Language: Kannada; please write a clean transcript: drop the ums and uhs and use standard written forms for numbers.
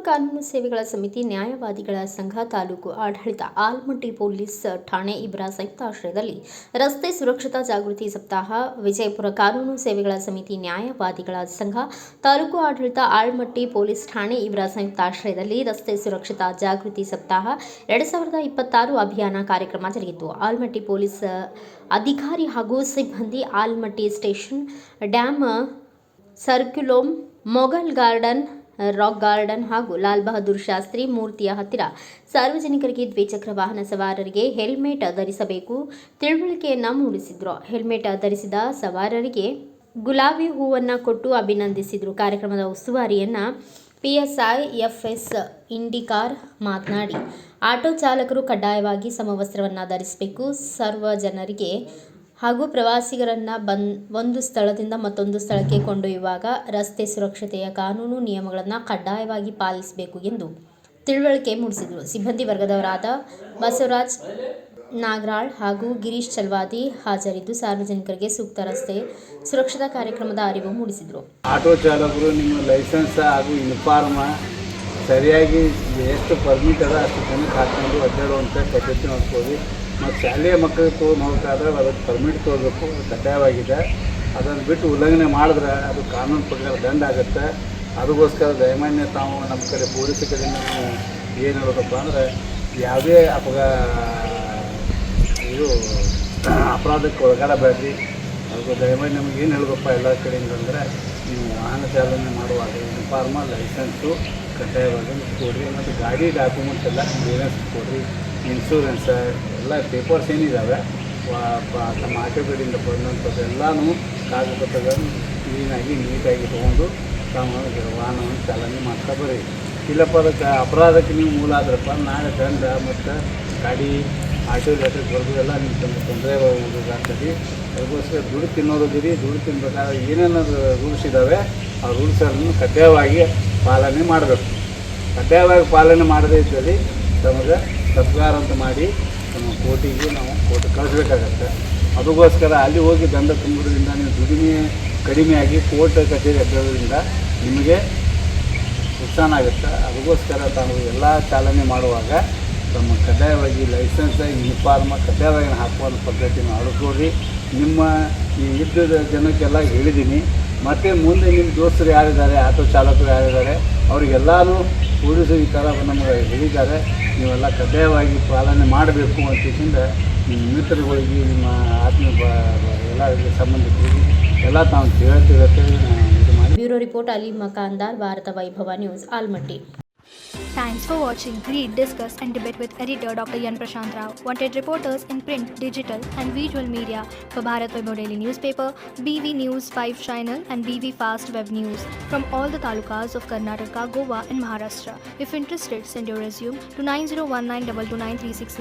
ಕಾನೂನು ಸೇವೆಗಳ ಸಮಿತಿ, ನ್ಯಾಯವಾದಿಗಳ ಸಂಘ, ತಾಲೂಕು ಆಡಳಿತ, ಆಲಮಟ್ಟಿ ಪೊಲೀಸ್ ಠಾಣೆ ಇವರ ಸಂಯುಕ್ತಾಶ್ರಯದಲ್ಲಿ ರಸ್ತೆ ಸುರಕ್ಷತಾ ಜಾಗೃತಿ ಸಪ್ತಾಹ. ವಿಜಯಪುರ ಕಾನೂನು ಸೇವೆಗಳ ಸಮಿತಿ, ನ್ಯಾಯವಾದಿಗಳ ಸಂಘ, ತಾಲೂಕು ಆಡಳಿತ, ಆಲಮಟ್ಟಿ ಪೊಲೀಸ್ ಠಾಣೆ ಇವರ ಸಂಯುಕ್ತಾಶ್ರಯದಲ್ಲಿ ರಸ್ತೆ ಸುರಕ್ಷತಾ ಜಾಗೃತಿ ಸಪ್ತಾಹ 2026 ಅಭಿಯಾನ ಕಾರ್ಯಕ್ರಮ ಜರುಗಿತು. ಆಲಮಟ್ಟಿ ಪೊಲೀಸ್ ಅಧಿಕಾರಿ ಹಾಗೂ ಸಿಬ್ಬಂದಿ ಆಲಮಟ್ಟಿ ಸ್ಟೇಷನ್, ಡ್ಯಾಮ್, ಸರ್ಕ್ಯುಲೋಮ್, ಮೊಘಲ್ ಗಾರ್ಡನ್, ರಾಕ್ ಗಾರ್ಡನ್ ಹಾಗೂ ಲಾಲ್ ಬಹದ್ದೂರ್ ಶಾಸ್ತ್ರಿ ಮೂರ್ತಿಯ ಹತ್ತಿರ ಸಾರ್ವಜನಿಕರಿಗೆ, ದ್ವಿಚಕ್ರ ವಾಹನ ಸವಾರರಿಗೆ ಹೆಲ್ಮೆಟ್ ಧರಿಸಬೇಕು ತಿಳುವಳಿಕೆಯನ್ನ ಮೂಡಿಸಿದ್ರು. ಹೆಲ್ಮೆಟ್ ಧರಿಸಿದ ಸವಾರರಿಗೆ ಗುಲಾಬಿ ಹೂವನ್ನ ಕೊಟ್ಟು ಅಭಿನಂದಿಸಿದ್ರು. ಕಾರ್ಯಕ್ರಮದ ಉಸ್ತುವಾರಿಯನ್ನ PSI FS ಇಂಡಿಕಾರ್ ಮಾತನಾಡಿ, ಆಟೋ ಚಾಲಕರು ಕಡ್ಡಾಯವಾಗಿ ಸಮವಸ್ತ್ರವನ್ನು ಧರಿಸಬೇಕು. ಸಾರ್ವಜನಿಕರಿಗೆ ಹಾಗೂ ಪ್ರವಾಸಿಗರನ್ನ ಒಂದು ಸ್ಥಳದಿಂದ ಮತ್ತೊಂದು ಸ್ಥಳಕ್ಕೆ ಕೊಂಡೊಯ್ಯುವಾಗ ರಸ್ತೆ ಸುರಕ್ಷತೆಯ ಕಾನೂನು ನಿಯಮಗಳನ್ನು ಕಡ್ಡಾಯವಾಗಿ ಪಾಲಿಸಬೇಕು ಎಂದು ತಿಳುವಳಿಕೆ ಮೂಡಿಸಿದರು. ಸಿಬ್ಬಂದಿ ವರ್ಗದವರಾದ ಬಸವರಾಜ್ ನಾಗರಾಳ್ ಹಾಗೂ ಗಿರೀಶ್ ಚಲ್ವಾದಿ ಹಾಜರಿದ್ದು ಸಾರ್ವಜನಿಕರಿಗೆ ಸೂಕ್ತ ರಸ್ತೆ ಸುರಕ್ಷತಾ ಕಾರ್ಯಕ್ರಮದ ಅರಿವು ಮೂಡಿಸಿದರು. ಆಟೋ ಚಾಲಕರು ನಿಮ್ಮ ಲೈಸೆನ್ಸ್ ಹಾಗೂ ಯೂನಿಫಾರ್ಮ್ ಸರಿಯಾಗಿ ಎಷ್ಟು ಪರ್ಮಿಟ್ ಅದ ಅಷ್ಟು ಜನಕ್ಕೆ ಹಾಕ್ಕೊಂಡು ಅಡ್ಡಾಡುವಂಥ ಪದ್ಧತಿ ನೋಡ್ಕೊಳ್ಳಿ. ಮತ್ತು ಶಾಲೆಯ ಮಕ್ಕಳಿಗೆ ನೋಡ್ಬೇಕಾದ್ರೆ ಅದಕ್ಕೆ ಪರ್ಮಿಟ್ ತೊಗೋಬೇಕು, ಕಡ್ಡಾಯವಾಗಿದೆ. ಅದನ್ನು ಬಿಟ್ಟು ಉಲ್ಲಂಘನೆ ಮಾಡಿದ್ರೆ ಅದು ಕಾನೂನು ಪ್ರಕಾರ ದಂಡ ಆಗುತ್ತೆ. ಅದಕ್ಕೋಸ್ಕರ ದಯಮಾನ್ಯ ತಾವು ನಮ್ಮ ಕಡೆ ಪೊಲೀಸ್ ಕಡೆಯಿಂದ ನಾವು ಏನು ಹೇಳೋದಪ್ಪ ಅಂದರೆ ಯಾವುದೇ ಅಪರಾಧಕ್ಕೆ ಒಳಗಾಡಬೇಡ್ರಿ. ಅದಕ್ಕೆ ದಯಮಾಡಿ ನಮಗೆ ಏನು ಹೇಳೋದಪ್ಪ ಎಲ್ಲ ಕಡೆಯಿಂದ ಅಂದರೆ, ನೀವು ವಾಹನ ಚಾಲನೆ ಮಾಡುವಾಗ ಯೂನಿಫಾರ್ಮ, ಲೈಸೆನ್ಸು ಕಡ್ಡಾಯವಾಗಿ ಕೊಡ್ರಿ. ಮತ್ತು ಗಾಡಿ ಡಾಕ್ಯುಮೆಂಟ್ಸ್ ಎಲ್ಲ ಕ್ಲಿಯರೆನ್ಸ್ ಕೊಡ್ರಿ. ಇನ್ಶೂರೆನ್ಸ್ ಎಲ್ಲ ಪೇಪರ್ಸ್ ಏನಿದ್ದಾವೆ ನಮ್ಮ ಆಟೋ ಕಡೆಯಿಂದ ಬಂದಂಥದ್ದು ಎಲ್ಲನೂ ಕಾಗದಪತ್ರಗಳನ್ನು ಕ್ಲೀನಾಗಿ ನೀಟಾಗಿ ತೊಗೊಂಡು ತಾವು ವಾಹನವನ್ನು ಚಾಲನೆ ಮಾಡ್ತಾ ಬರ್ರಿ. ಇಲ್ಲಪ್ಪ ಅದಕ್ಕೆ ಅಪರಾಧಕ್ಕೆ ನೀವು ಮೂಲ ಆದ್ರಪ್ಪ ನಾಳೆ ದಂಡ ಮತ್ತು ಗಾಡಿ ಆಟೋ ಲೇಟಕ್ಕೆ ಬರೋದೆಲ್ಲ ನಿಮ್ಗೆ ತೊಂದರೆ ಆಗ್ತದೆ. ಅದಕ್ಕೋಸ್ಕರ ದುಡ್ಡು ತಿನ್ನೋದಿರಿ. ದುಡ್ಡು ತಿನ್ಬೇಕಾದ್ರೆ ಏನೇನು ರೂಲ್ಸ್ ಇದ್ದಾವೆ ಆ ರೂಲ್ಸನ್ನು ಕಡ್ಡಾಯವಾಗಿ ಪಾಲನೆ ಮಾಡಬೇಕು. ಕಡ್ಡಾಯವಾಗಿ ಪಾಲನೆ ಮಾಡದೇ ಇದ್ದಲ್ಲಿ ನಮಗೆ ತಪ್ಗಾರ ಅಂತ ಮಾಡಿ ನಮ್ಮ ಕೋರ್ಟಿಗೆ ನಾವು ಕಳಿಸ್ಬೇಕಾಗತ್ತೆ. ಅದಕ್ಕೋಸ್ಕರ ಅಲ್ಲಿ ಹೋಗಿ ದಂಡ ತುಂಬೋದ್ರಿಂದ ನೀವು ದುಡಿಮೆ ಕಡಿಮೆಯಾಗಿ ಕೋರ್ಟ್ ಕಚೇರಿ ಹತ್ತಿರೋದ್ರಿಂದ ನಿಮಗೆ ನುಕ್ಸಾನ ಆಗುತ್ತೆ. ಅದಕ್ಕೋಸ್ಕರ ತಾವು ಎಲ್ಲ ಚಾಲನೆ ಮಾಡುವಾಗ ತಮ್ಮ ಕಡ್ಡಾಯವಾಗಿ ಲೈಸೆನ್ಸ್, ಯೂನಿಫಾರ್ಮ್ ಕಡ್ಡಾಯವಾಗಿ ಹಾಕುವಂಥ ಪದ್ಧತಿನ ಅಳಿಸ್ಕೊಡ್ರಿ. ನಿಮ್ಮ ಈ ಇದ್ದ ಜನಕ್ಕೆಲ್ಲ ಹೇಳಿದ್ದೀನಿ. ಮತ್ತು ಮುಂದೆ ನಿಮ್ಮ ದೋಸ್ತರು ಯಾರಿದ್ದಾರೆ, ಆಟೋ ಚಾಲಕರು ಯಾರಿದ್ದಾರೆ, ಅವರಿಗೆಲ್ಲನೂ ಪೊಲೀಸರು ಈ ಥರ ನಮಗೆ ಹೇಳಿದ್ದಾರೆ. ನೀವೆಲ್ಲ ಕಡ್ಡಾಯವಾಗಿ ಪಾಲನೆ ಮಾಡಬೇಕು ಅಂತಿಂದ ನಿಮ್ಮ ಮಿತ್ರಗಳಿಗೆ, ನಿಮ್ಮ ಆತ್ಮೀಯ ಎಲ್ಲ ಸಂಬಂಧಿಕರಿಗೆ ಎಲ್ಲ ತಾವು ತಿಳ್ತಿರುತ್ತೆ ಇದು ಮಾಡಿ. ಬ್ಯೂರೋ ರಿಪೋರ್ಟ್ ಅಲಿ ಮಕಾಂದಾರ್, ಭಾರತ ವೈಭವ news, Almatti. Thanks for watching. Read, discuss and debate with editor Dr. Yan Prashant Rao. Wanted reporters in print, digital and visual media for Bharat Vaibhav Daily Newspaper, BV News 5 Channel and BV Fast Web News from all the talukas of Karnataka, Goa and Maharashtra. If interested, send your resume to 9019229369.